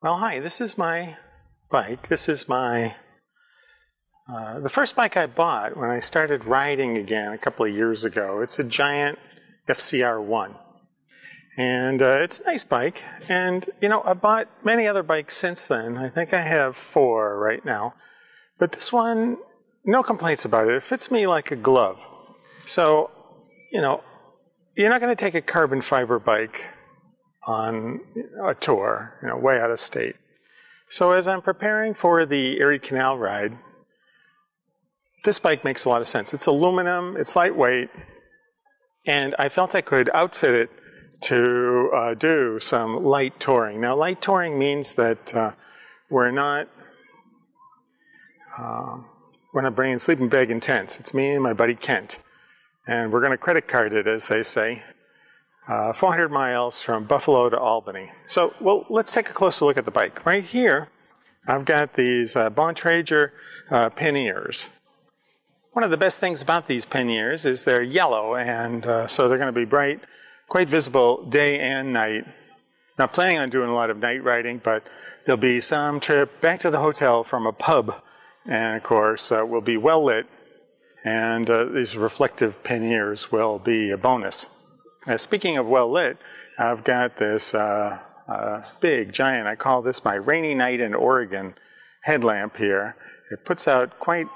Well, hi, this is my bike. This is my, the first bike I bought when I started riding again a couple of years ago. It's a giant FCR1. And it's a nice bike. And, you know, I bought many other bikes since then. I think I have 4 right now. But this one, no complaints about it. It fits me like a glove. So, you know, you're not going to take a carbon fiber bike on a tour, you know, way out of state. So as I'm preparing for the Erie Canal ride, this bike makes a lot of sense. It's aluminum, it's lightweight, and I felt I could outfit it to do some light touring. Now, light touring means that we're not bringing sleeping bag and tents. It's me and my buddy Kent, and we're going to credit card it, as they say. 400 miles from Buffalo to Albany. So, well, let's take a closer look at the bike. Right here, I've got these Bontrager panniers. One of the best things about these panniers is they're yellow, and so they're going to be bright, quite visible day and night. Not planning on doing a lot of night riding, but there'll be some trip back to the hotel from a pub, and of course, we'll be well lit, and these reflective panniers will be a bonus. Speaking of well lit, I've got this big, giant, I call this my rainy night in Oregon headlamp here. It puts out quite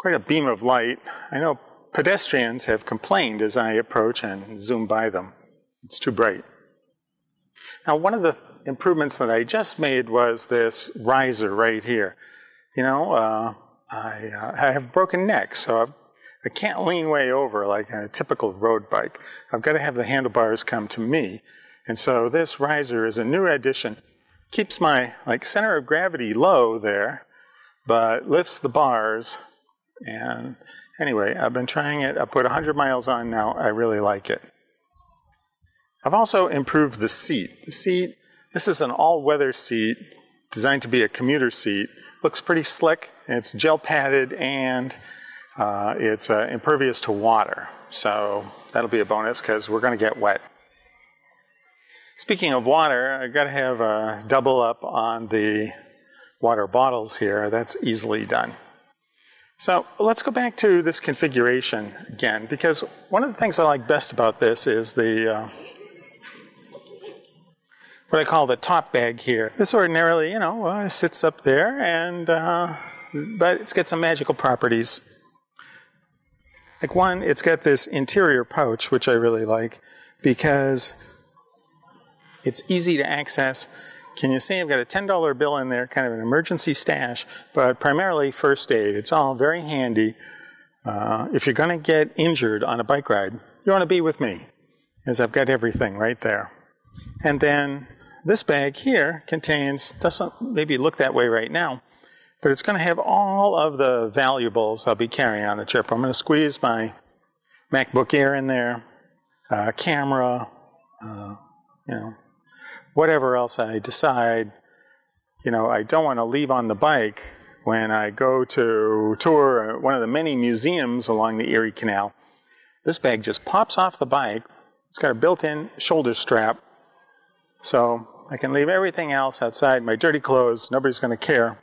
a beam of light. I know pedestrians have complained as I approach and zoom by them. It's too bright. Now, one of the improvements that I just made was this riser right here. You know, I have a broken neck, so I can't lean way over like a typical road bike. I've got to have the handlebars come to me. And so this riser is a new addition. Keeps my center of gravity low there, but lifts the bars. And anyway, I've been trying it. I put 100 miles on now. I really like it. I've also improved the seat. The seat, this is an all-weather seat designed to be a commuter seat. Looks pretty slick. It's gel padded and it's impervious to water, so that'll be a bonus because we're going to get wet. Speaking of water, I've got to have a double up on the water bottles here. That's easily done. So let's go back to this configuration again, because one of the things I like best about this is the what I call the top bag here. This ordinarily, you know, sits up there, and but it's got some magical properties. Like one, it's got this interior pouch, which I really like because it's easy to access. Can you see I've got a $10 bill in there, kind of an emergency stash, but primarily first aid. It's all very handy. If you're going to get injured on a bike ride, you want to be with me, as I've got everything right there. And then this bag here contains, doesn't maybe look that way right now, but it's going to have all of the valuables I'll be carrying on the trip. I'm going to squeeze my MacBook Air in there, camera, you know, whatever else I decide. You know, I don't want to leave on the bike when I go to tour one of the many museums along the Erie Canal. This bag just pops off the bike. It's got a built-in shoulder strap, so I can leave everything else outside, my dirty clothes. Nobody's going to care.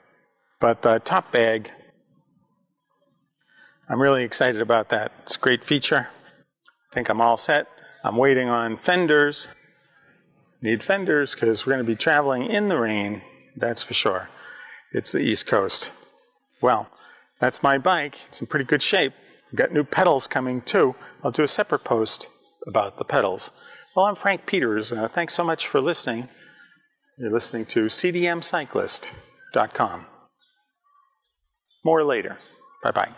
But the top bag, I'm really excited about that. It's a great feature. I think I'm all set. I'm waiting on fenders. Need fenders because we're going to be traveling in the rain, that's for sure. It's the East Coast. Well, that's my bike. It's in pretty good shape. I've got new pedals coming too. I'll do a separate post about the pedals. Well, I'm Frank Peters. Thanks so much for listening. You're listening to cdmcyclist.com. More later. Bye-bye.